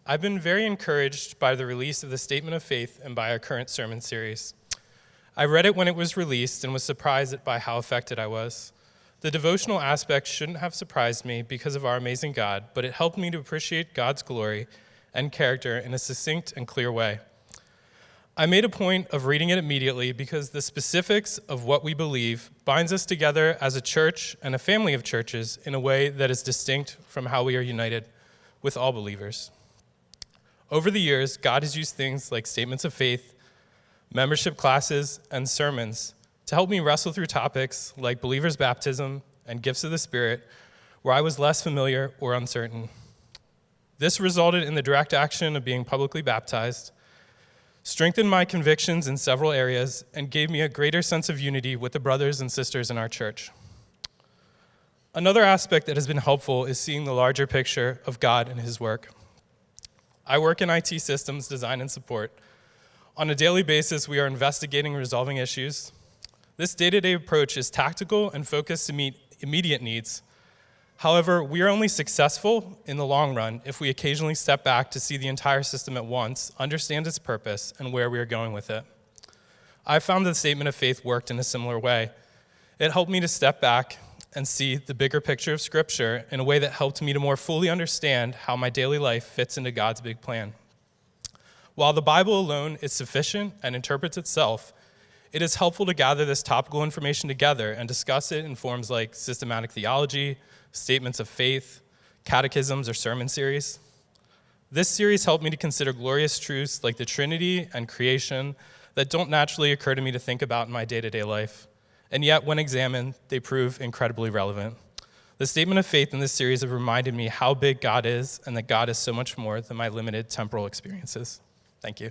I've been very encouraged by the release of the Statement of Faith and by our current sermon series. I read it when it was released and was surprised by how affected I was. The devotional aspect shouldn't have surprised me because of our amazing God, but it helped me to appreciate God's glory and character in a succinct and clear way. I made a point of reading it immediately because the specifics of what we believe binds us together as a church and a family of churches in a way that is distinct from how we are united with all believers. Over the years, God has used things like statements of faith, membership classes, and sermons to help me wrestle through topics like believers' baptism and gifts of the Spirit, where I was less familiar or uncertain. This resulted in the direct action of being publicly baptized, strengthened my convictions in several areas, and gave me a greater sense of unity with the brothers and sisters in our church. Another aspect that has been helpful is seeing the larger picture of God and his work. I work in IT systems design and support. On a daily basis, we are investigating and resolving issues. This day-to-day approach is tactical and focused to meet immediate needs. However, we are only successful in the long run if we occasionally step back to see the entire system at once, understand its purpose, and where we are going with it. I found that the Statement of Faith worked in a similar way. It helped me to step back and see the bigger picture of Scripture in a way that helped me to more fully understand how my daily life fits into God's big plan. While the Bible alone is sufficient and interprets itself, it is helpful to gather this topical information together and discuss it in forms like systematic theology, statements of faith, catechisms, or sermon series. This series helped me to consider glorious truths like the Trinity and creation that don't naturally occur to me to think about in my day-to-day life. And yet, when examined, they prove incredibly relevant. The Statement of Faith in this series have reminded me how big God is and that God is so much more than my limited temporal experiences. Thank you.